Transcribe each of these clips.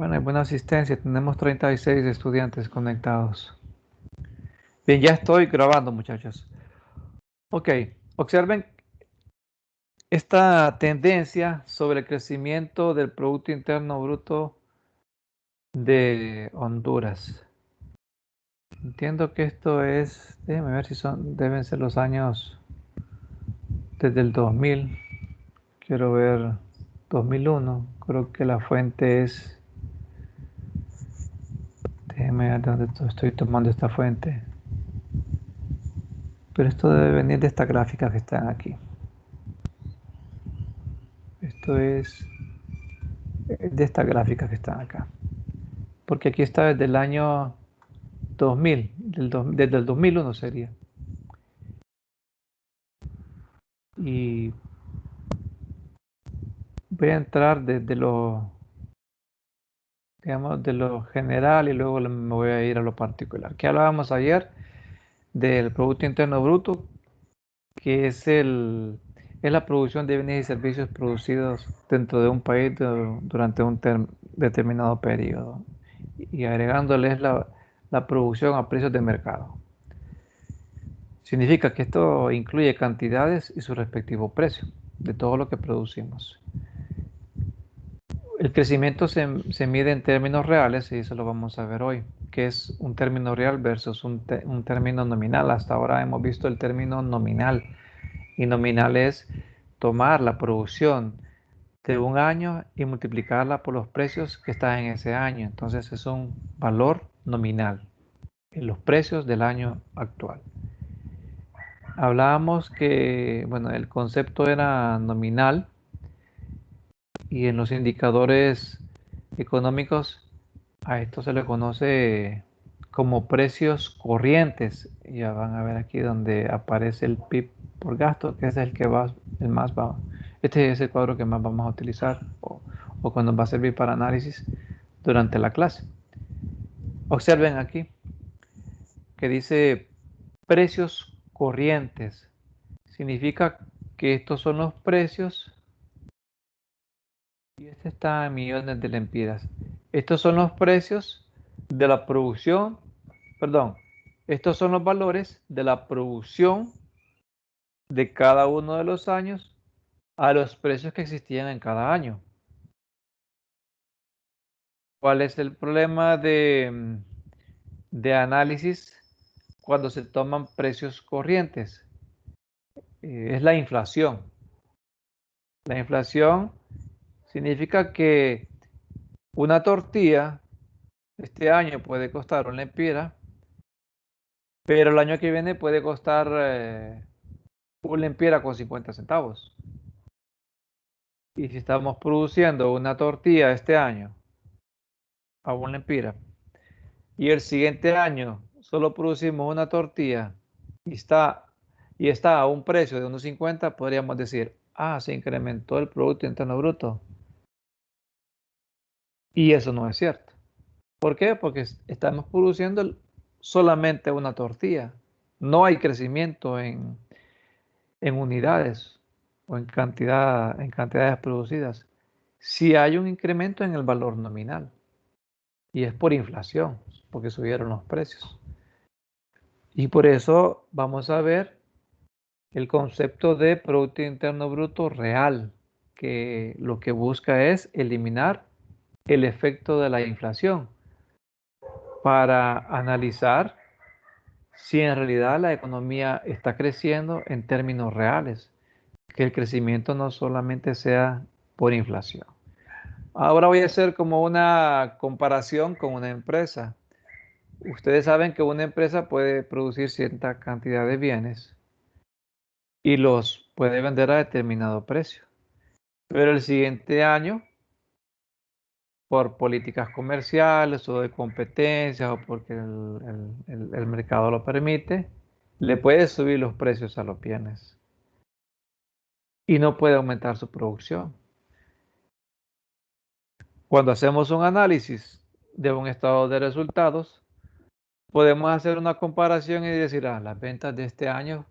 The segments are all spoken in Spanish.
Bueno, hay buena asistencia. Tenemos 36 estudiantes conectados. Bien, ya estoy grabando, muchachos. Ok, observen esta tendencia sobre el crecimiento del Producto Interno Bruto de Honduras. Entiendo que esto es, déjenme ver si deben ser los años desde el 2000. Quiero ver 2001. Creo que la fuente es, déjenme ver dónde estoy tomando esta fuente. Pero esto debe venir de estas gráficas que están aquí. Esto es de estas gráficas que están acá. Porque aquí está desde el año 2000, desde el 2001 sería. Y voy a entrar desde lo, digamos, de lo general y luego me voy a ir a lo particular. ¿Qué hablábamos ayer? Del Producto Interno Bruto, que es la producción de bienes y servicios producidos dentro de un país durante un determinado periodo. Y agregándoles la producción a precios de mercado. Significa que esto incluye cantidades y su respectivo precio de todo lo que producimos. El crecimiento se mide en términos reales y eso lo vamos a ver hoy, que es un término real versus un término nominal. Hasta ahora hemos visto el término nominal y nominal es tomar la producción de un año y multiplicarla por los precios que están en ese año. Entonces es un valor nominal en los precios del año actual. Hablábamos que, bueno, el concepto era nominal y en los indicadores económicos a esto se le conoce como precios corrientes. Ya van a ver aquí donde aparece el PIB por gasto, que es el que va, el más va. Este es el cuadro que más vamos a utilizar o cuando va a servir para análisis durante la clase. Observen aquí que dice precios corrientes. Significa que estos son los precios y este está en millones de lempiras. Estos son los precios de la producción, perdón, estos son los valores de la producción de cada uno de los años a los precios que existían en cada año. ¿Cuál es el problema de análisis cuando se toman precios corrientes? Es la inflación. La inflación significa que una tortilla este año puede costar una lempira, pero el año que viene puede costar una lempira con 50 centavos. Y si estamos produciendo una tortilla este año a una lempira y el siguiente año solo producimos una tortilla y está a un precio de 1.50, podríamos decir, se incrementó el Producto Interno Bruto. Y eso no es cierto. ¿Por qué? Porque estamos produciendo solamente una tortilla. No hay crecimiento en unidades o en cantidades producidas. Sí hay un incremento en el valor nominal y es por inflación, porque subieron los precios. Y por eso vamos a ver el concepto de Producto Interno Bruto real, que lo que busca es eliminar el efecto de la inflación para analizar si en realidad la economía está creciendo en términos reales, que el crecimiento no solamente sea por inflación. Ahora voy a hacer como una comparación con una empresa. Ustedes saben que una empresa puede producir cierta cantidad de bienes y los puede vender a determinado precio. Pero el siguiente año, por políticas comerciales o de competencias o porque el mercado lo permite, le puede subir los precios a los bienes y no puede aumentar su producción. Cuando hacemos un análisis de un estado de resultados, podemos hacer una comparación y decir, las ventas de este año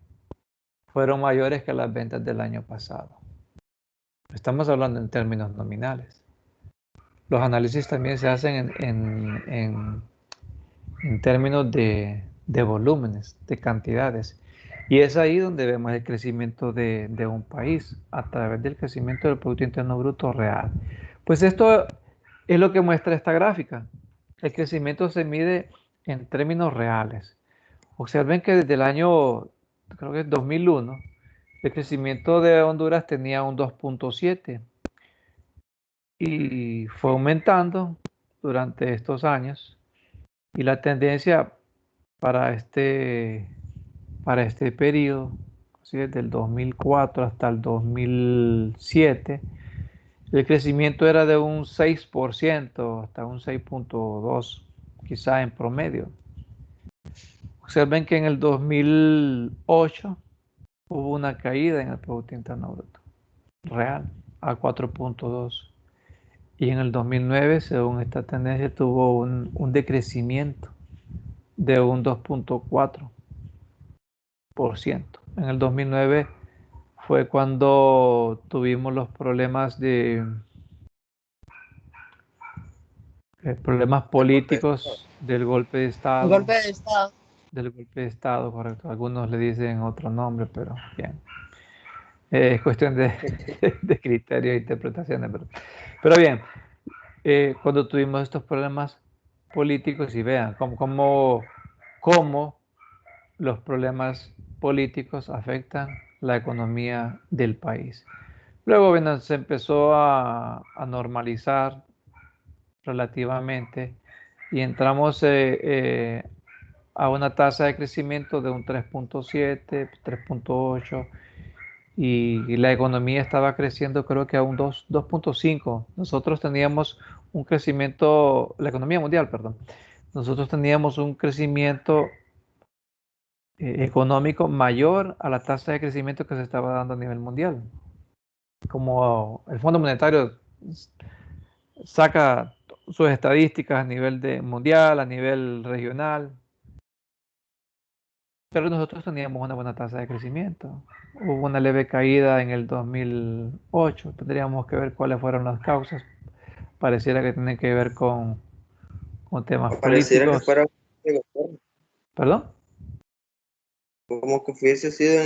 fueron mayores que las ventas del año pasado. Estamos hablando en términos nominales. los análisis también se hacen en términos de volúmenes, de cantidades. Y es ahí donde vemos el crecimiento de un país, a través del crecimiento del Producto Interno Bruto real. Pues esto es lo que muestra esta gráfica. El crecimiento se mide en términos reales. Observen que desde el año, creo que es 2001, el crecimiento de Honduras tenía un 2.7 y fue aumentando durante estos años. Y la tendencia para para este periodo, ¿sí? Desde el 2004 hasta el 2007, el crecimiento era de un 6% hasta un 6.2%, quizá en promedio. Observen que en el 2008 hubo una caída en el Producto Interno Bruto real a 4.2%. Y en el 2009, según esta tendencia, tuvo un decrecimiento de un 2.4%. En el 2009 fue cuando tuvimos los problemas problemas políticos del golpe de Un Estado. golpe de estado. Del golpe de Estado, correcto. Algunos le dicen otro nombre, pero bien. Es cuestión de criterio e interpretaciones. Pero bien, cuando tuvimos estos problemas políticos, y vean cómo los problemas políticos afectan la economía del país. Luego, bueno, se empezó a normalizar relativamente y entramos a una tasa de crecimiento de un 3.7, 3.8 y la economía estaba creciendo creo que a un 2.5. Nosotros teníamos un crecimiento, la economía mundial, perdón. Nosotros teníamos un crecimiento económico mayor a la tasa de crecimiento que se estaba dando a nivel mundial. Como el Fondo Monetario saca sus estadísticas a nivel mundial, a nivel regional, pero nosotros teníamos una buena tasa de crecimiento. Hubo una leve caída en el 2008, tendríamos que ver cuáles fueron las causas. Pareciera que tiene que ver con temas Pareciera que políticos. fuera ¿Perdón? como que hubiese sido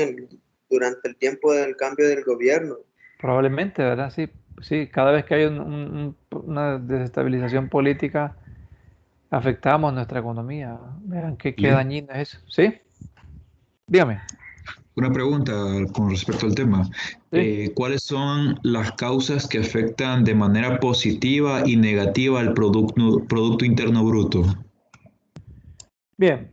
durante el tiempo del cambio del gobierno. Probablemente, ¿verdad? Sí, sí, cada vez que hay una desestabilización política, afectamos nuestra economía. Vean qué Bien. dañino es eso. ¿Sí? Dígame. Una pregunta con respecto al tema. Sí. ¿Cuáles son las causas que afectan de manera positiva y negativa al Producto Interno Bruto? Bien,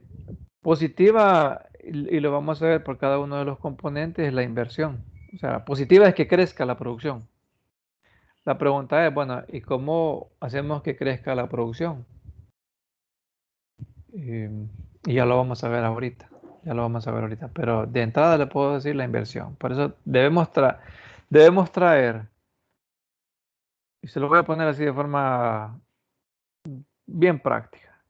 positiva, y lo vamos a ver por cada uno de los componentes, es la inversión. O sea, positiva es que crezca la producción. La pregunta es, bueno, ¿y cómo hacemos que crezca la producción? Y ya lo vamos a ver ahorita, ya lo vamos a ver ahorita, pero de entrada le puedo decir la inversión. Por eso debemos traer, y se lo voy a poner así de forma bien práctica,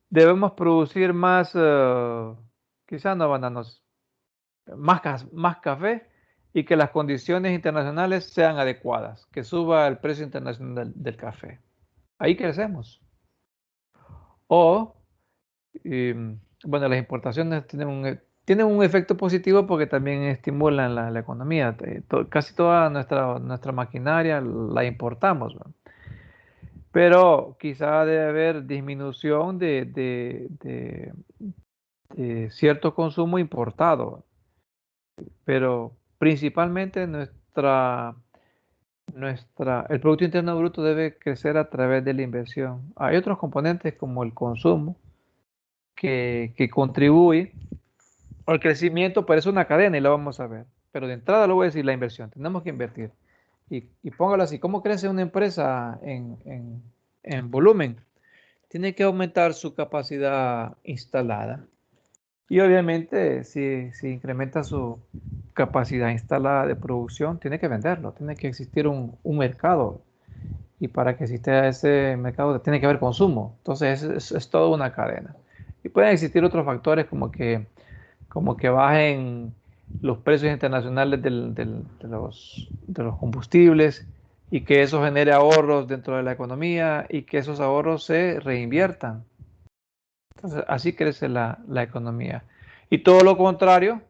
debemos producir más, quizás no bananos, más café y que las condiciones internacionales sean adecuadas, que suba el precio internacional del café. Ahí crecemos. O bueno, las importaciones tienen un efecto positivo porque también estimulan la economía. Casi toda nuestra maquinaria la importamos, ¿no? Pero quizá debe haber disminución de cierto consumo importado. Pero principalmente el Producto Interno Bruto debe crecer a través de la inversión. Hay otros componentes como el consumo que contribuye al crecimiento, pero es una cadena y lo vamos a ver. Pero de entrada lo voy a decir, la inversión. Tenemos que invertir. Y póngalo así, ¿cómo crece una empresa en volumen? Tiene que aumentar su capacidad instalada. Y obviamente, si incrementa su capacidad instalada de producción, tiene que venderlo, tiene que existir un mercado. Y para que exista ese mercado, tiene que haber consumo. Entonces, es toda una cadena. Y pueden existir otros factores como que bajen los precios internacionales de los combustibles y que eso genere ahorros dentro de la economía y que esos ahorros se reinviertan. Entonces, así crece la economía. Y todo lo contrario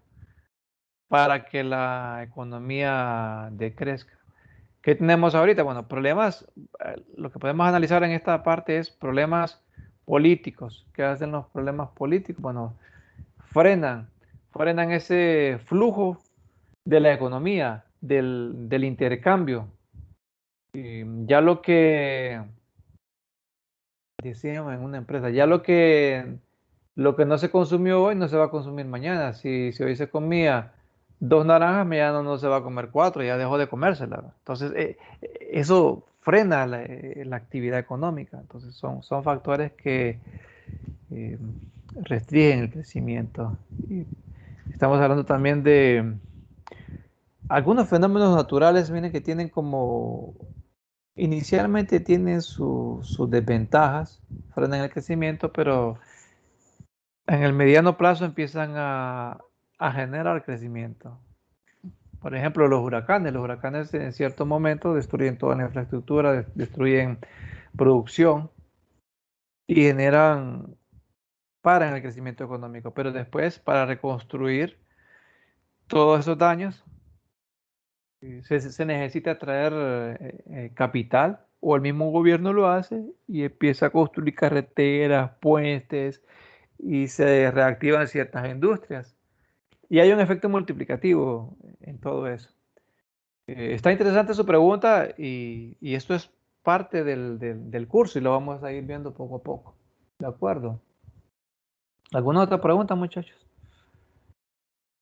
para que la economía decrezca. ¿Qué tenemos ahorita? Bueno, problemas, lo que podemos analizar en esta parte es problemas políticos. ¿Qué hacen los problemas políticos? Bueno, frenan, frenan ese flujo de la economía, del intercambio. Y ya lo que decíamos en una empresa, ya lo que no se consumió hoy no se va a consumir mañana. Si hoy se comía 2 naranjas, mañana no se va a comer 4, ya dejó de comérsela. Entonces, eso frena la actividad económica. Entonces, son factores que eh, restringen el crecimiento. Y estamos hablando también de algunos fenómenos naturales, miren, que tienen como, inicialmente tienen sus desventajas, frenan el crecimiento, pero en el mediano plazo empiezan a generar crecimiento. Por ejemplo, los huracanes en cierto momento destruyen toda la infraestructura, destruyen producción y paran el crecimiento económico, pero después para reconstruir todos esos daños se necesita traer capital, o el mismo gobierno lo hace y empieza a construir carreteras, puentes, y se reactivan ciertas industrias. Y hay un efecto multiplicativo en todo eso. Está interesante su pregunta y esto es parte del curso y lo vamos a ir viendo poco a poco. ¿De acuerdo? ¿Alguna otra pregunta, muchachos?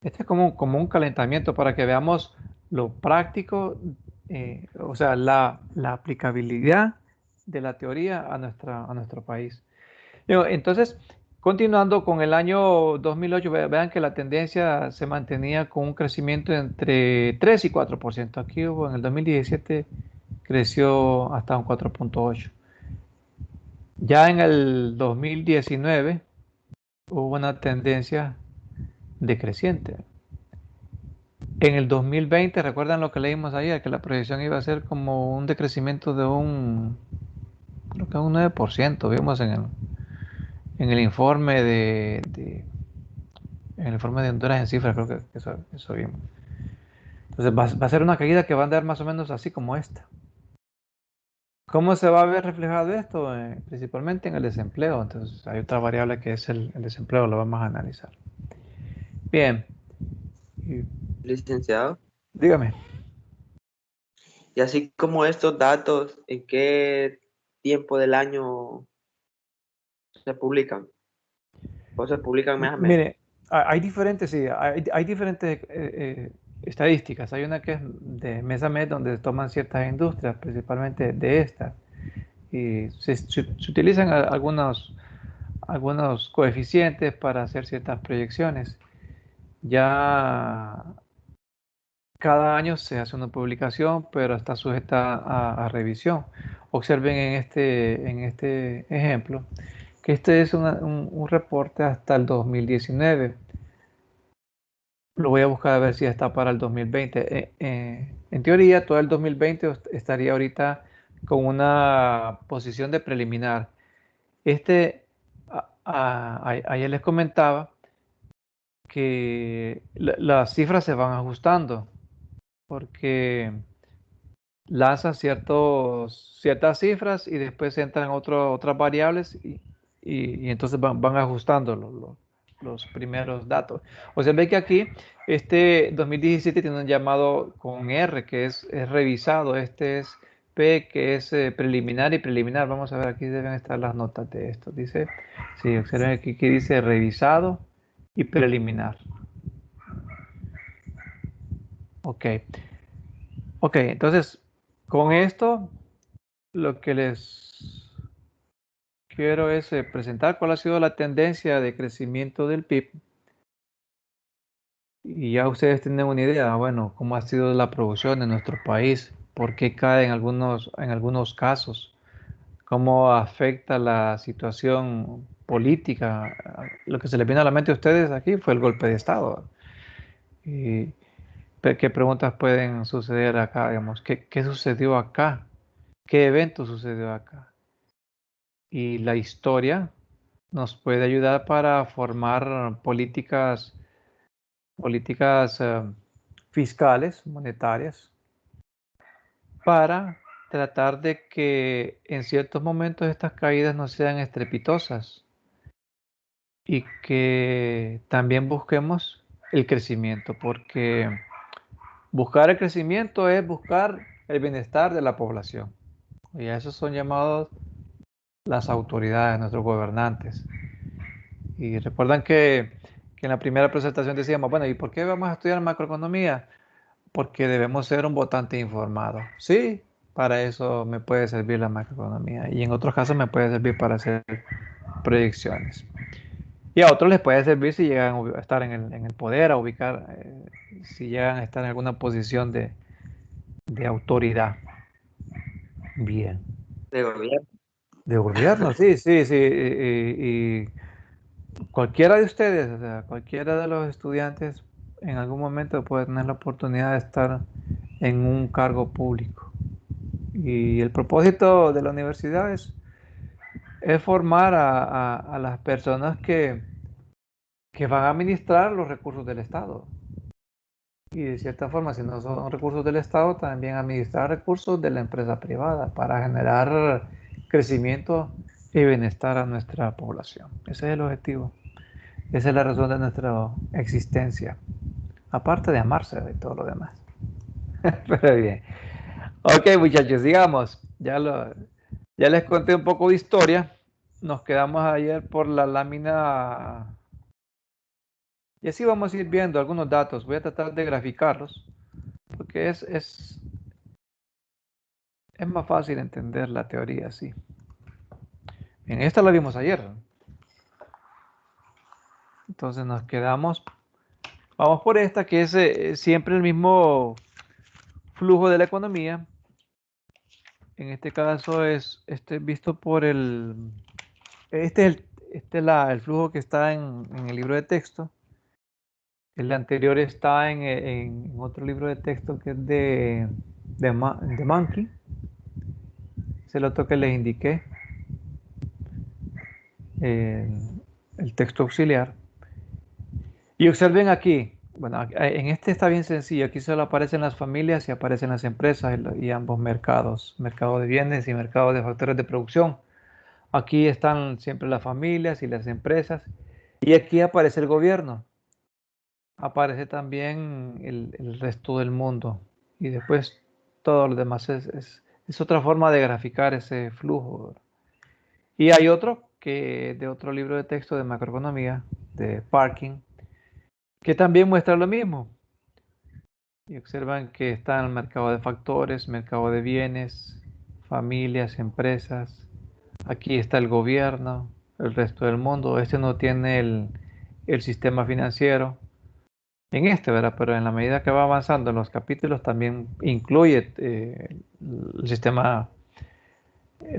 Este es como un calentamiento para que veamos lo práctico, o sea, la aplicabilidad de la teoría a nuestro país. Entonces, continuando con el año 2008, vean que la tendencia se mantenía con un crecimiento entre 3 y 4%. Aquí en el 2017 creció hasta un 4.8. Ya en el 2019 hubo una tendencia decreciente. En el 2020, ¿recuerdan lo que leímos ayer? Que la proyección iba a ser como un decrecimiento de creo que un 9%, vimos en el informe en el informe de Honduras en cifras, creo que eso vimos. Entonces va a ser una caída que va a andar más o menos así como esta. ¿Cómo se va a ver reflejado esto? Principalmente en el desempleo. Entonces hay otra variable que es el desempleo, lo vamos a analizar. Bien. Licenciado. Dígame. Y así como estos datos, ¿en qué tiempo del año se publican? ¿O se publican mes a mes? Mire, hay diferentes, sí, hay diferentes estadísticas. Hay una que es de mes a mes donde toman ciertas industrias, principalmente de estas. Y se utilizan algunos coeficientes para hacer ciertas proyecciones. Ya cada año se hace una publicación, pero está sujeta a revisión. Observen en este ejemplo que este es un reporte hasta el 2019. Lo voy a buscar a ver si está para el 2020. En teoría, todo el 2020 estaría ahorita con una posición de preliminar. Ayer les comentaba que las cifras se van ajustando porque lanzan ciertas cifras y después entran otras variables y entonces van ajustando los primeros datos. O sea, ve que aquí este 2017 tiene un llamado con R, que es revisado. Este es P, que es preliminar y preliminar. Vamos a ver, aquí deben estar las notas de esto. Dice, sí, observen aquí que dice revisado y preliminar. Ok. Ok, entonces, con esto, lo que les quiero es presentar cuál ha sido la tendencia de crecimiento del PIB. Y ya ustedes tienen una idea, bueno, cómo ha sido la producción en nuestro país, por qué cae en algunos casos, cómo afecta la situación política. Lo que se les viene a la mente a ustedes aquí fue el golpe de Estado. ¿Qué preguntas pueden suceder acá? Digamos, ¿qué sucedió acá? ¿Qué evento sucedió acá? Y la historia nos puede ayudar para formar políticas fiscales, monetarias, para tratar de que en ciertos momentos estas caídas no sean estrepitosas y que también busquemos el crecimiento, porque buscar el crecimiento es buscar el bienestar de la población. Y a eso son llamados las autoridades, nuestros gobernantes. Y recuerdan que en la primera presentación decíamos, bueno, ¿y por qué vamos a estudiar macroeconomía? Porque debemos ser un votante informado. Sí, para eso me puede servir la macroeconomía. Y en otros casos me puede servir para hacer proyecciones. Y a otros les puede servir si llegan a estar en el poder, a ubicar, si llegan a estar en alguna posición de autoridad. Bien. De gobierno. De gobierno, sí, sí, sí. Y cualquiera de ustedes, o sea, cualquiera de los estudiantes en algún momento puede tener la oportunidad de estar en un cargo público. Y el propósito de la universidad es formar a las personas que van a administrar los recursos del Estado. Y de cierta forma, si no son recursos del Estado, también administrar recursos de la empresa privada para generar crecimiento y bienestar a nuestra población. Ese es el objetivo. Esa es la razón de nuestra existencia. Aparte de amarse y todo lo demás. Pero bien. Ok, muchachos, digamos, ya les conté un poco de historia. Nos quedamos ayer por la lámina. Y así vamos a ir viendo algunos datos. Voy a tratar de graficarlos. Porque es más fácil entender la teoría así. En esta la vimos ayer. Entonces nos quedamos. Vamos por esta, que es siempre el mismo flujo de la economía. En este caso es visto por el. Este es el flujo que está en el libro de texto. El anterior está en otro libro de texto que es de Monkey. Es el otro que les indiqué. El texto auxiliar. Y observen aquí. Bueno, en este está bien sencillo. Aquí solo aparecen las familias y aparecen las empresas y ambos mercados. Mercado de bienes y mercado de factores de producción. Aquí están siempre las familias y las empresas. Y aquí aparece el gobierno. Aparece también el resto del mundo. Y después todo lo demás es otra forma de graficar ese flujo. Y hay otro que de otro libro de texto de macroeconomía, de Parkin, que también muestra lo mismo. Y observan que está en el mercado de factores, mercado de bienes, familias, empresas. Aquí está el gobierno, el resto del mundo. Este no tiene el sistema financiero. En este, ¿verdad? Pero en la medida que va avanzando en los capítulos también incluye el sistema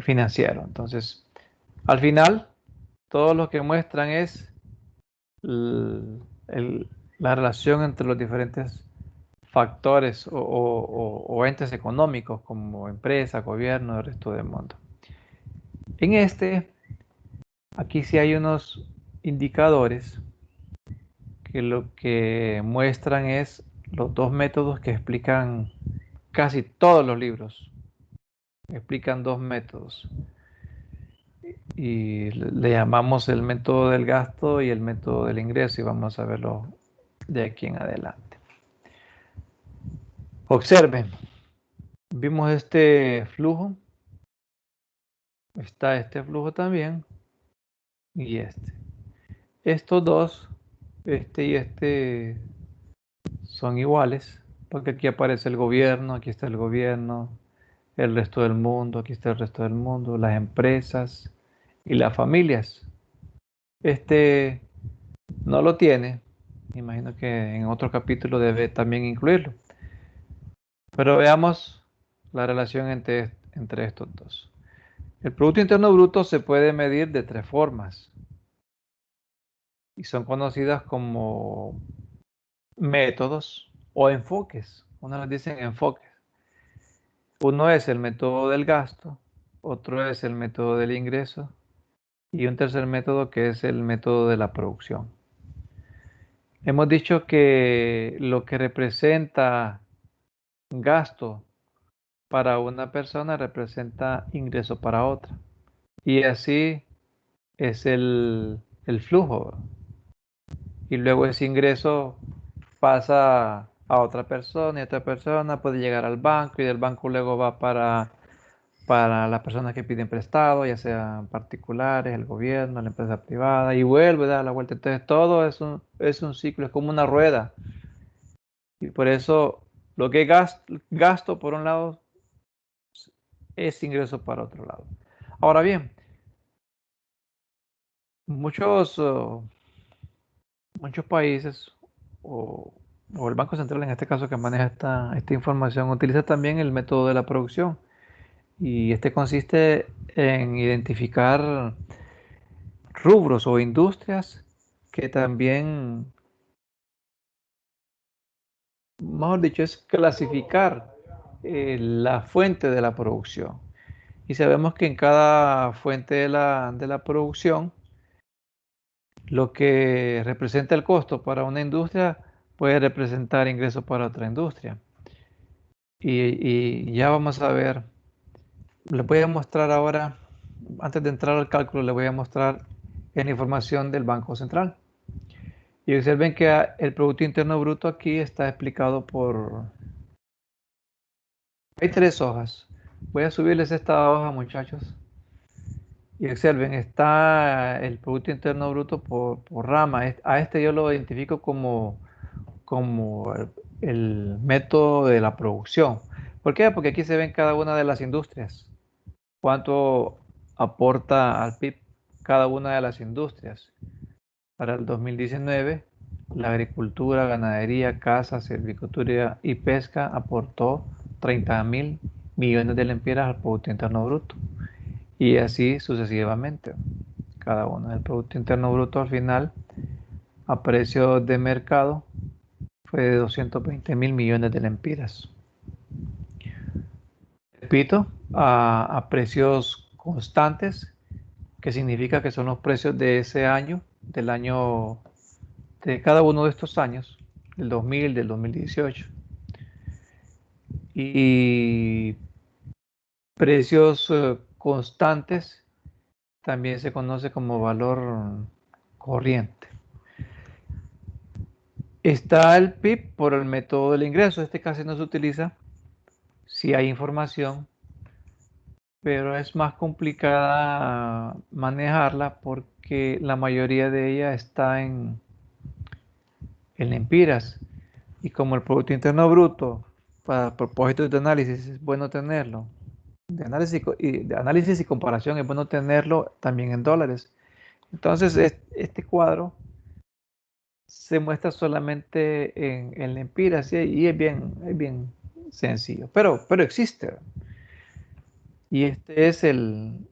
financiero. Entonces, al final, todo lo que muestran es la relación entre los diferentes factores o entes económicos como empresa, gobierno, el resto del mundo. En aquí sí hay unos indicadores que lo que muestran es los dos métodos que explican casi todos los libros. Explican dos métodos. Y le llamamos el método del gasto y el método del ingreso y vamos a verlo de aquí en adelante. Observen, vimos este flujo, está este flujo también y este. Estos dos, este y este, son iguales porque aquí aparece el gobierno, aquí está el gobierno, el resto del mundo, aquí está el resto del mundo, las empresas y las familias. Este no lo tiene, imagino que en otro capítulo debe también incluirlo. Pero veamos la relación entre estos dos. El Producto Interno Bruto se puede medir de tres formas y son conocidas como métodos o enfoques. Uno les dicen enfoques. Uno es el método del gasto, otro es el método del ingreso y un tercer método que es el método de la producción. Hemos dicho que lo que representa gasto para una persona representa ingreso para otra. Y así es el flujo. Y luego ese ingreso pasa a otra persona y otra persona puede llegar al banco y del banco luego va para las personas que piden prestado, ya sean particulares, el gobierno, la empresa privada, y vuelve a dar la vuelta. Entonces todo es un ciclo, es como una rueda. Y por eso lo que es gasto por un lado es ingreso para otro lado. Ahora bien, muchos países o el Banco Central en este caso que maneja esta información utiliza también el método de la producción y este consiste en identificar rubros o industrias que también, mejor dicho, es clasificar la fuente de la producción. Y sabemos que en cada fuente de la producción, lo que representa el costo para una industria puede representar ingresos para otra industria. Y ya vamos a ver, les voy a mostrar ahora, antes de entrar al cálculo, les voy a mostrar la información del Banco Central. Y observen que el Producto Interno Bruto aquí está explicado por... Hay 3 hojas. Voy a subirles esta hoja, muchachos. Y observen, está el Producto Interno Bruto por rama. A este yo lo identifico como el método de la producción. ¿Por qué? Porque aquí se ven cada una de las industrias. Cuánto aporta al PIB cada una de las industrias. Para el 2019, la agricultura, ganadería, caza, silvicultura y pesca aportó 30.000 millones de lempiras al Producto Interno Bruto. Y así sucesivamente. Cada uno del Producto Interno Bruto al final, a precio de mercado, fue de 220.000 millones de lempiras. Repito, a precios constantes, que significa que son los precios de ese año, del año de cada uno de estos años, del 2000, del 2018. Y precios constantes también se conoce como valor corriente. Está el PIB por el método del ingreso. Este casi no se utiliza si hay información, pero es más complicada manejarla porque la mayoría de ella está en lempiras. Y como el Producto Interno Bruto, para propósitos de análisis, es bueno tenerlo. De análisis y comparación es bueno tenerlo también en dólares. Entonces, este cuadro se muestra solamente en lempiras y es bien sencillo, pero existe. Y este es el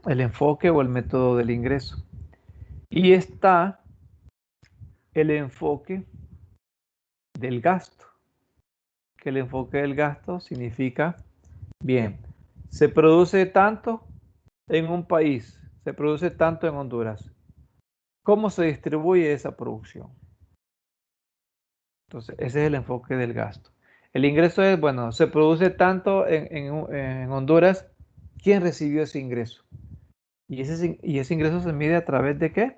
enfoque o el método del ingreso. Y está el enfoque del gasto, que el enfoque del gasto significa, bien, se produce tanto en un país, se produce tanto en Honduras. ¿Cómo se distribuye esa producción? Entonces, ese es el enfoque del gasto. El ingreso es, bueno, se produce tanto en Honduras, ¿quién recibió ese ingreso? Y ese ingreso se mide a través de ¿qué?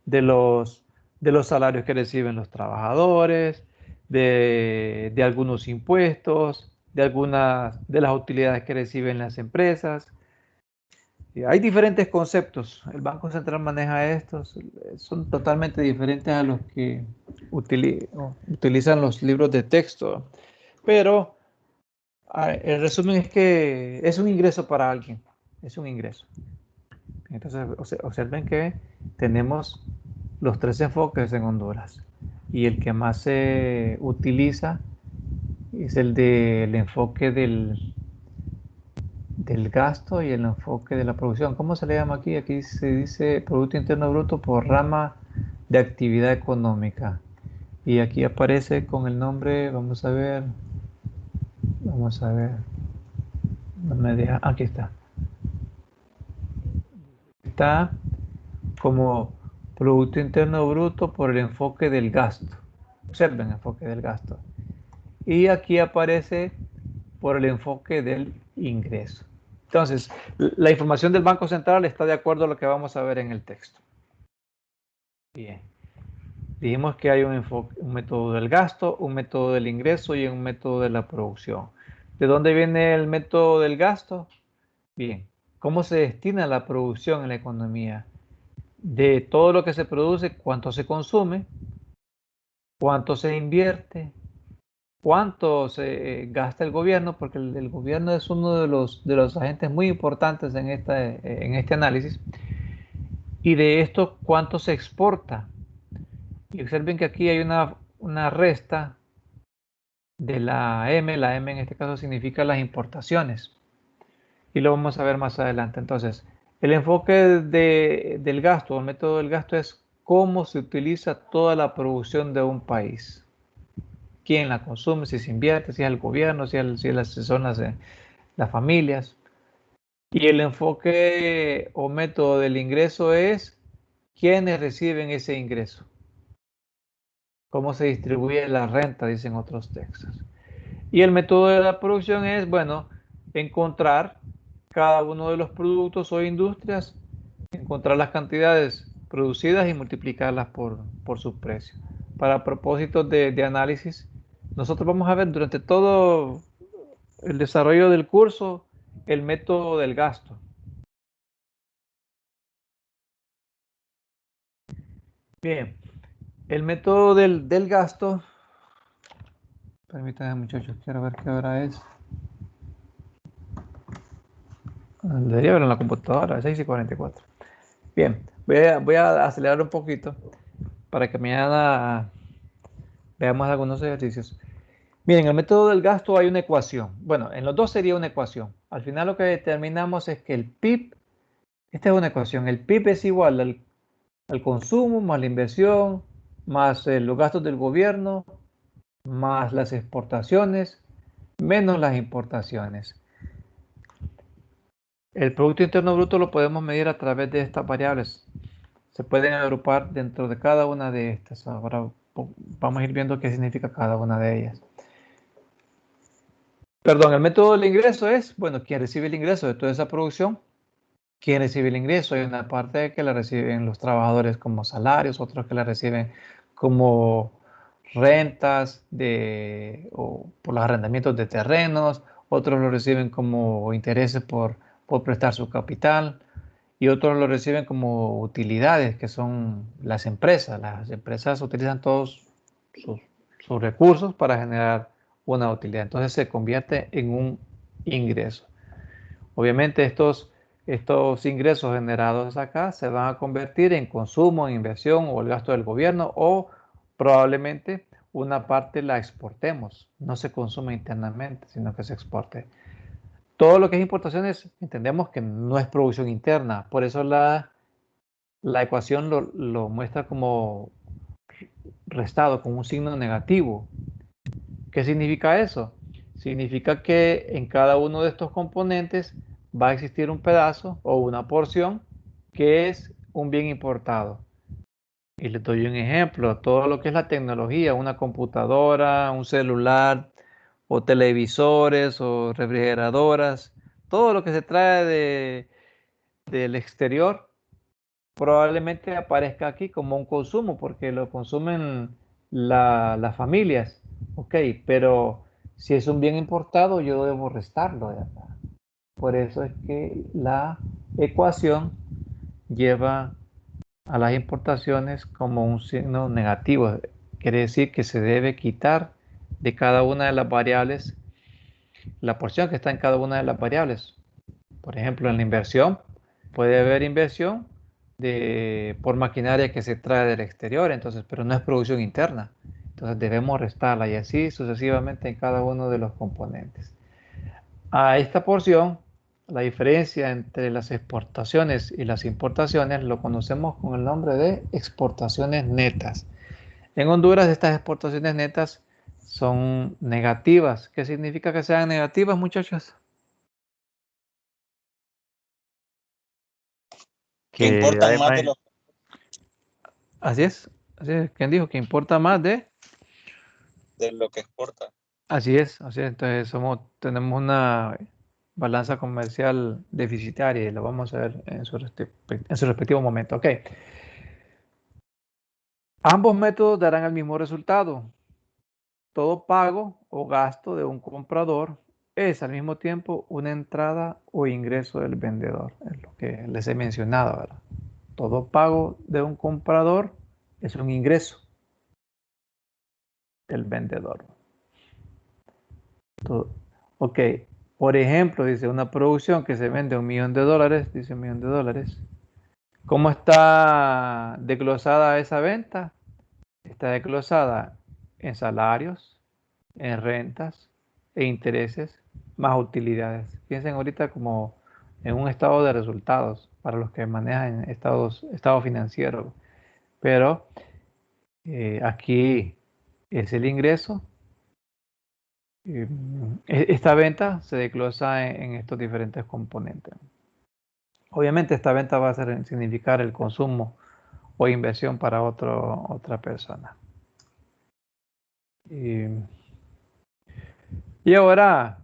De los salarios que reciben los trabajadores, de algunos impuestos, de las utilidades que reciben las empresas. Hay diferentes conceptos. El Banco Central maneja estos. Son totalmente diferentes a los que utilizan los libros de texto. Pero el resumen es que es un ingreso para alguien. Es un ingreso. Entonces, observen que tenemos los 3 enfoques en Honduras. Y el que más se utiliza es el del enfoque del gasto y el enfoque de la producción. ¿Cómo se le llama aquí? Aquí se dice Producto Interno Bruto por rama de actividad económica. Y aquí aparece con el nombre, vamos a ver, no me deja, aquí está. Está como Producto Interno Bruto por el enfoque del gasto. Observen el enfoque del gasto. Y aquí aparece por el enfoque del ingreso. Entonces, la información del Banco Central está de acuerdo a lo que vamos a ver en el texto. Bien. Dijimos que hay un método del gasto, un método del ingreso y un método de la producción. ¿De dónde viene el método del gasto? Bien, ¿cómo se destina la producción en la economía? De todo lo que se produce, cuánto se consume, cuánto se invierte, cuánto se gasta el gobierno, porque el gobierno es uno de los agentes muy importantes en este análisis, y de esto cuánto se exporta. Y observen que aquí hay una resta de la M en este caso significa las importaciones, y lo vamos a ver más adelante. Entonces, el enfoque del gasto, el método del gasto es cómo se utiliza toda la producción de un país. Quién la consume, si se invierte, si es el gobierno, si son las familias. Y el enfoque o método del ingreso es quiénes reciben ese ingreso. Cómo se distribuye la renta, dicen otros textos. Y el método de la producción es, bueno, encontrar cada uno de los productos o industrias, encontrar las cantidades producidas y multiplicarlas por su precio. Para propósitos de análisis, nosotros vamos a ver durante todo el desarrollo del curso el método del gasto. Bien, el método del gasto, permítanme muchachos, quiero ver qué hora es. Debería ver en la computadora, 6:44. Bien, voy a acelerar un poquito para que mañana veamos algunos ejercicios. Miren, en el método del gasto hay una ecuación. Bueno, en los dos sería una ecuación. Al final lo que determinamos es que el PIB, esta es una ecuación, el PIB es igual al consumo más la inversión, más los gastos del gobierno, más las exportaciones, menos las importaciones. El Producto Interno Bruto lo podemos medir a través de estas variables. Se pueden agrupar dentro de cada una de estas. Ahora vamos a ir viendo qué significa cada una de ellas. Perdón, el método del ingreso es, bueno, ¿quién recibe el ingreso de toda esa producción? ¿Quién recibe el ingreso? Hay una parte que la reciben los trabajadores como salarios, otros que la reciben como rentas o por los arrendamientos de terrenos, otros lo reciben como intereses por prestar su capital y otros lo reciben como utilidades, que son las empresas. Las empresas utilizan todos sus recursos para generar una utilidad. Entonces se convierte en un ingreso. Obviamente estos ingresos generados acá se van a convertir en consumo, en inversión o el gasto del gobierno, o probablemente una parte la exportemos. No se consume internamente, sino que se exporte. Todo lo que es importaciones entendemos que no es producción interna. Por eso la ecuación lo muestra como restado, con un signo negativo. ¿Qué significa eso? Significa que en cada uno de estos componentes va a existir un pedazo o una porción que es un bien importado. Y les doy un ejemplo, todo lo que es la tecnología, una computadora, un celular, o televisores, o refrigeradoras, todo lo que se trae del exterior, probablemente aparezca aquí como un consumo, porque lo consumen las familias. Ok, pero si es un bien importado, yo debo restarlo de acá. Por eso es que la ecuación lleva a las importaciones como un signo negativo. Quiere decir que se debe quitar de cada una de las variables la porción que está en cada una de las variables. Por ejemplo, en la inversión puede haber inversión por maquinaria que se trae del exterior, entonces, pero no es producción interna. Entonces debemos restarla y así sucesivamente en cada uno de los componentes. A esta porción, la diferencia entre las exportaciones y las importaciones lo conocemos con el nombre de exportaciones netas. En Honduras estas exportaciones netas son negativas. ¿Qué significa que sean negativas, muchachos? Que importan más de lo Así es. ¿Quién dijo? Que importa más que exporta. Así es. Entonces tenemos una balanza comercial deficitaria y lo vamos a ver en su respectivo momento. Ok. Ambos métodos darán el mismo resultado. Todo pago o gasto de un comprador es al mismo tiempo una entrada o ingreso del vendedor. Es lo que les he mencionado, ¿verdad? Todo pago de un comprador es un ingreso del vendedor. Ok, por ejemplo, dice una producción que se vende $1.000.000, dice $1.000.000. ¿Cómo está desglosada esa venta? Está desglosada en salarios, en rentas e intereses, más utilidades. Piensen ahorita como en un estado de resultados para los que manejan estado financiero. Pero aquí es el ingreso. Esta venta se desglosa en estos diferentes componentes. Obviamente esta venta va a significar el consumo o inversión para otra persona. Y ahora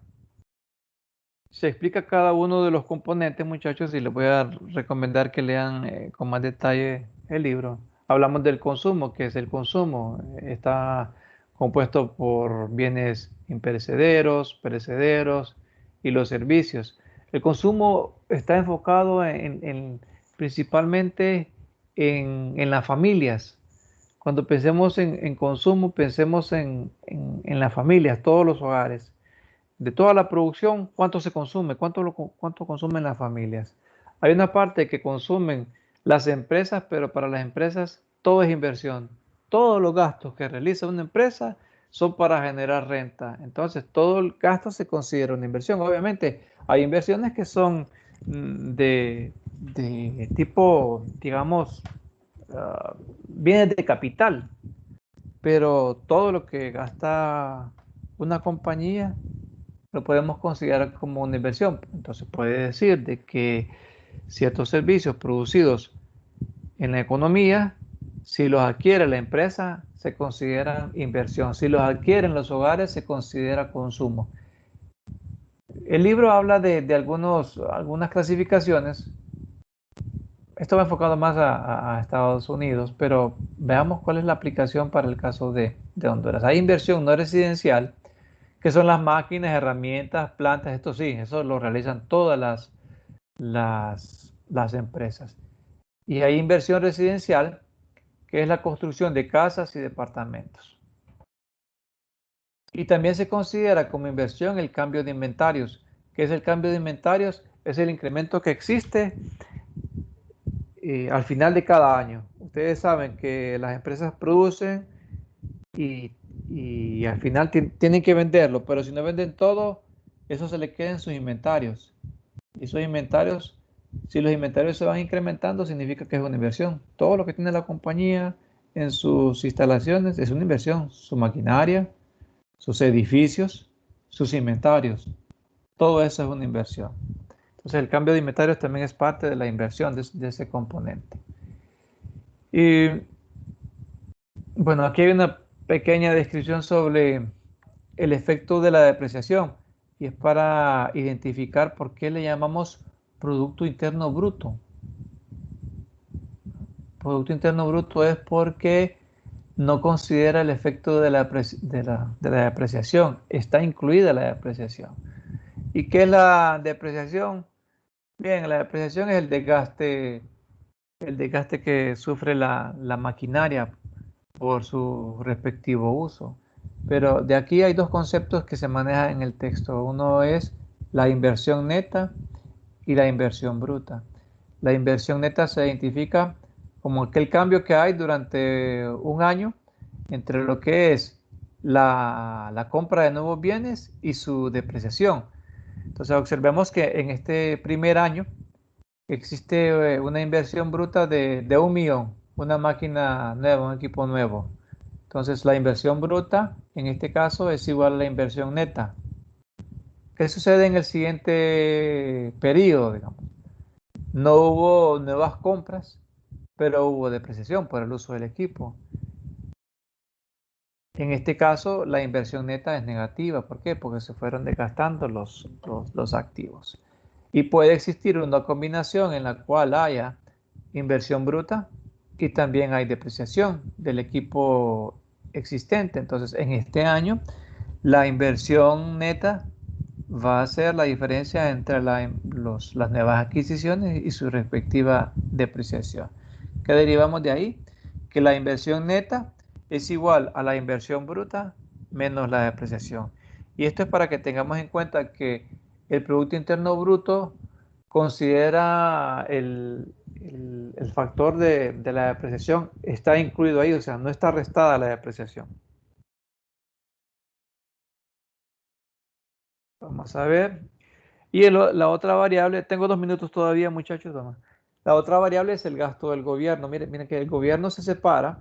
se explica cada uno de los componentes, muchachos, y les voy a recomendar que lean con más detalle el libro. Hablamos del consumo, que es el consumo. Está compuesto por bienes imperecederos, perecederos y los servicios. El consumo está enfocado principalmente en las familias. Cuando pensemos en consumo, pensemos en las familias, todos los hogares. De toda la producción, ¿cuánto se consume? ¿Cuánto consumen las familias? Hay una parte que consumen las empresas, pero para las empresas todo es inversión. Todos los gastos que realiza una empresa son para generar renta. Entonces, todo el gasto se considera una inversión. Obviamente, hay inversiones que son de tipo, digamos, bienes de capital, pero todo lo que gasta una compañía lo podemos considerar como una inversión. Entonces puede decir de que ciertos servicios producidos en la economía, si los adquiere la empresa, se consideran inversión. Si los adquieren los hogares, se considera consumo. El libro habla de algunas clasificaciones. Esto va enfocado más a Estados Unidos, pero veamos cuál es la aplicación para el caso de Honduras. Hay inversión no residencial, que son las máquinas, herramientas, plantas. Esto sí, eso lo realizan todas las empresas. Y hay inversión residencial, que es la construcción de casas y departamentos. Y también se considera como inversión el cambio de inventarios. ¿Qué es el cambio de inventarios? Es el incremento que existe al final de cada año. Ustedes saben que las empresas producen y al final tienen que venderlo, pero si no venden todo, eso se le queda en sus inventarios. Y esos inventarios, si los inventarios se van incrementando, significa que es una inversión. Todo lo que tiene la compañía en sus instalaciones es una inversión. Su maquinaria, sus edificios, sus inventarios. Todo eso es una inversión. Entonces el cambio de inventarios también es parte de la inversión de ese componente. Y bueno, aquí hay una pequeña descripción sobre el efecto de la depreciación y es para identificar por qué le llamamos Producto Interno Bruto. Producto Interno Bruto es porque no considera el efecto de la depreciación, está incluida la depreciación. ¿Y qué es la depreciación? Bien, la depreciación es el desgaste que sufre la maquinaria por su respectivo uso. Pero de aquí hay dos conceptos que se manejan en el texto. Uno es la inversión neta y la inversión bruta. La inversión neta se identifica como aquel cambio que hay durante un año entre lo que es la compra de nuevos bienes y su depreciación. Entonces observemos que en este primer año existe una inversión bruta de 1 millón, una máquina nueva, un equipo nuevo. Entonces, la inversión bruta, en este caso, es igual a la inversión neta. ¿Qué sucede en el siguiente periodo, digamos? No hubo nuevas compras, pero hubo depreciación por el uso del equipo. En este caso, la inversión neta es negativa. ¿Por qué? Porque se fueron desgastando los activos. Y puede existir una combinación en la cual haya inversión bruta y también hay depreciación del equipo existente. Entonces, en este año, la inversión neta va a ser la diferencia entre las nuevas adquisiciones y su respectiva depreciación. ¿Qué derivamos de ahí? Que la inversión neta es igual a la inversión bruta menos la depreciación. Y esto es para que tengamos en cuenta que el Producto Interno Bruto considera el factor de la depreciación, está incluido ahí, o sea, no está restada la depreciación. Vamos a ver. Y la otra variable, tengo 2 minutos todavía, muchachos. La otra variable es el gasto del gobierno. Miren que el gobierno se separa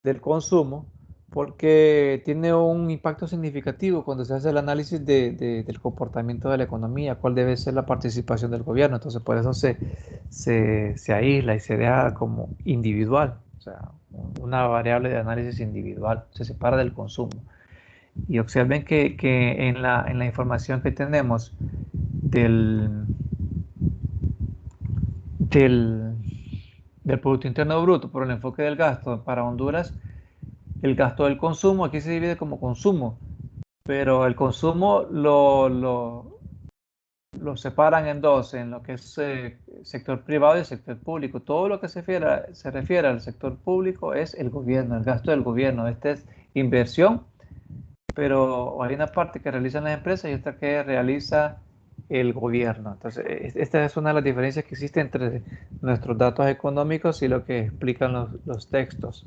del consumo porque tiene un impacto significativo cuando se hace el análisis del comportamiento de la economía, cuál debe ser la participación del gobierno. Entonces, por eso se aísla y se deja como individual, o sea, una variable de análisis individual, se separa del consumo. Y observen que en la información que tenemos del Producto Interno Bruto por el enfoque del gasto para Honduras, el gasto del consumo aquí se divide como consumo, pero el consumo lo separan en dos, en lo que es sector privado y sector público. Todo lo que se refiere al sector público es el gobierno, el gasto del gobierno. Esta es inversión, pero hay una parte que realizan las empresas y otra que realiza el gobierno. Entonces, esta es una de las diferencias que existe entre nuestros datos económicos y lo que explican los textos.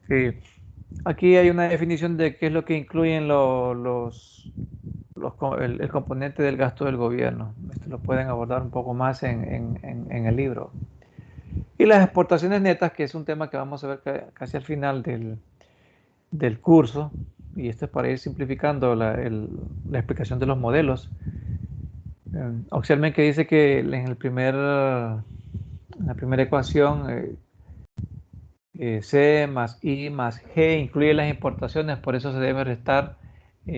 Sí. Aquí hay una definición de qué es lo que incluyen el componente del gasto del gobierno. Esto lo pueden abordar un poco más en el libro. Y las exportaciones netas, que es un tema que vamos a ver casi al final del curso, y esto es para ir simplificando la explicación de los modelos. Observen que dice que en la primera ecuación C más I más G incluye las importaciones, por eso se debe restar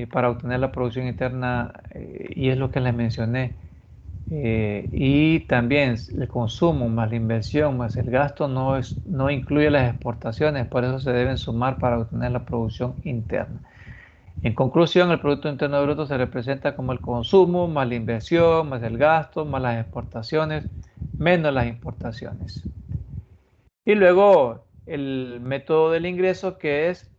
para obtener la producción interna, y es lo que les mencioné. Y también el consumo más la inversión más el gasto no incluye las exportaciones, por eso se deben sumar para obtener la producción interna. En conclusión, el Producto Interno Bruto se representa como el consumo más la inversión más el gasto más las exportaciones menos las importaciones. Y luego el método del ingreso, que es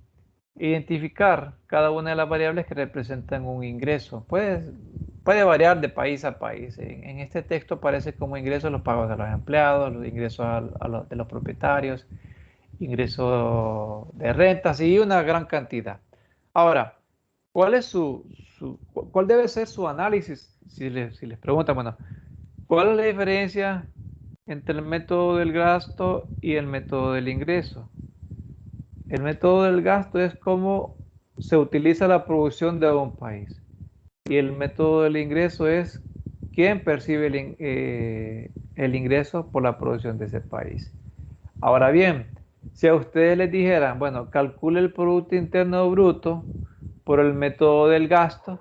identificar cada una de las variables que representan un ingreso. Puede variar de país a país. En este texto aparece como ingresos los pagos de los empleados, los ingresos de los propietarios, ingresos de rentas y una gran cantidad. Ahora, ¿cuál debe ser su análisis? Si les preguntan, bueno, ¿cuál es la diferencia entre el método del gasto y el método del ingreso? El método del gasto es cómo se utiliza la producción de un país. Y el método del ingreso es quién percibe el ingreso por la producción de ese país. Ahora bien, si a ustedes les dijeran, bueno, calcule el Producto Interno Bruto por el método del gasto,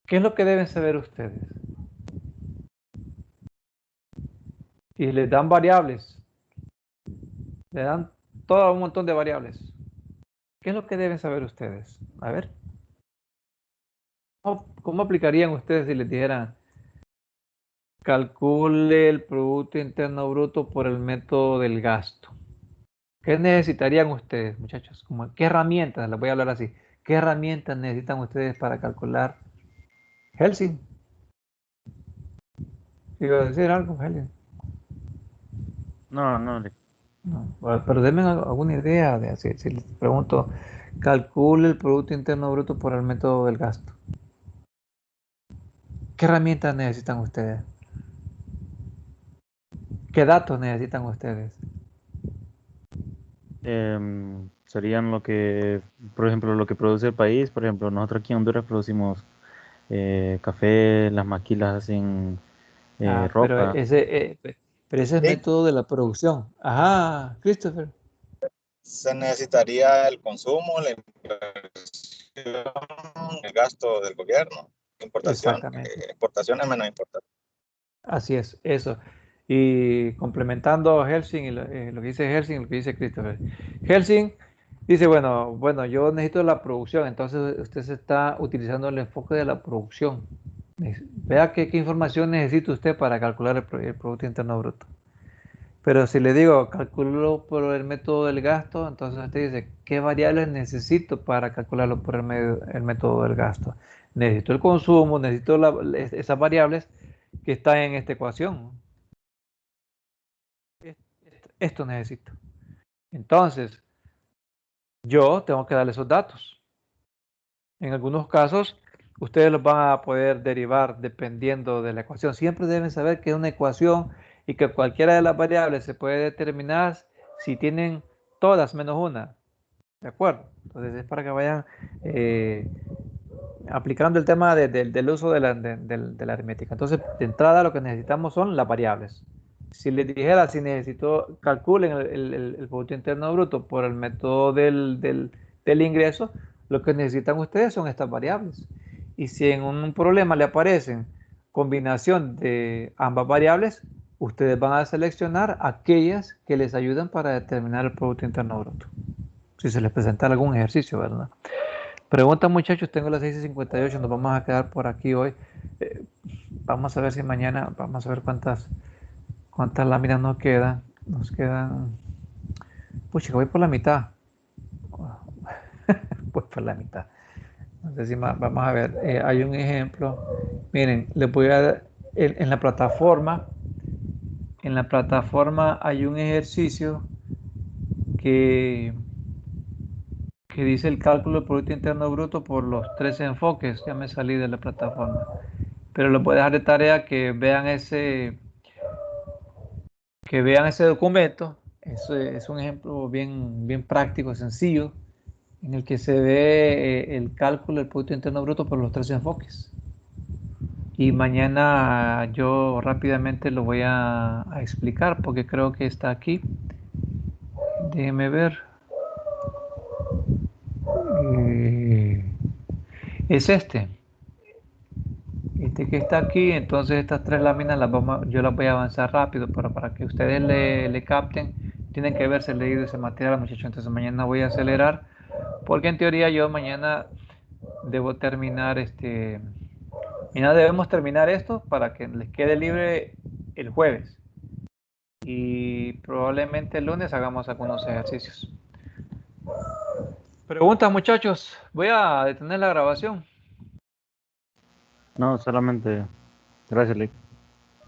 ¿qué es lo que deben saber ustedes? Y les dan variables, le dan todo un montón de variables. ¿Qué es lo que deben saber ustedes? A ver. ¿Cómo aplicarían ustedes si les dijeran calcule el Producto Interno Bruto por el método del gasto? ¿Qué necesitarían ustedes, muchachos? ¿Qué herramientas? Les voy a hablar así. ¿Qué herramientas necesitan ustedes para calcular Helsing? ¿Iba a decir algo, Helsing? No. No, pero denme alguna idea de si les pregunto, calcule el Producto Interno Bruto por el método del gasto. ¿Qué herramientas necesitan ustedes? ¿Qué datos necesitan ustedes? serían lo que, por ejemplo, lo que produce el país. Por ejemplo, nosotros aquí en Honduras producimos café, las maquilas hacen Pero ropa. pero ese es el Sí, método de la producción. Ajá, Christopher. se necesitaría el consumo, la inversión, el gasto del gobierno, importación, Exactamente. exportación es menos importante. Así es, eso. Y complementando a Helsing y lo que dice Helsing y lo que dice Christopher. Helsing dice, bueno, yo necesito la producción, entonces usted se está utilizando el enfoque de la producción. Vea qué información necesita usted para calcular el Producto Interno Bruto. Pero si le digo, calculo por el método del gasto, entonces usted dice, ¿qué variables necesito para calcularlo por el método del gasto? Necesito el consumo, necesito esas variables que están en esta ecuación. Esto necesito. Entonces, yo tengo que darle esos datos. En algunos casos, ustedes los van a poder derivar dependiendo de la ecuación. Siempre deben saber que es una ecuación y que cualquiera de las variables se puede determinar si tienen todas menos una. ¿De acuerdo? Entonces es para que vayan aplicando el tema del uso de la aritmética. Entonces, de entrada lo que necesitamos son las variables. Si les dijera, si necesito, calculen el Producto Interno Bruto por el método del ingreso, lo que necesitan ustedes son estas variables. Y si en un problema le aparecen combinación de ambas variables, ustedes van a seleccionar aquellas que les ayudan para determinar el Producto Interno Bruto. Si se les presenta algún ejercicio, ¿verdad? Pregunta, muchachos, tengo las 6:58, nos vamos a quedar por aquí hoy. Vamos a ver si mañana, vamos a ver cuántas láminas nos quedan. Nos quedan, pucha, voy por la mitad. Voy por la mitad. No sé si vamos a ver, hay un ejemplo. Miren, les voy a dar, en la plataforma hay un ejercicio que, que dice el cálculo del Producto Interno Bruto por los 13 enfoques. Ya me salí de la plataforma. Pero les voy a dejar de tarea que vean ese documento. Es un ejemplo bien práctico, sencillo, en el que se ve el cálculo del Producto Interno Bruto por los 13 enfoques. Y mañana yo rápidamente lo voy a explicar porque creo que está aquí. Déjenme ver. Es este. Este que está aquí, entonces estas tres láminas yo las voy a avanzar rápido, pero para que ustedes le capten, tienen que haberse leído ese material, muchachos. Entonces mañana voy a acelerar, porque en teoría yo mañana debo terminar mañana debemos terminar esto para que les quede libre el jueves. Y probablemente el lunes hagamos algunos ejercicios. Preguntas, muchachos. Voy a detener la grabación. No, solamente, gracias, Lick.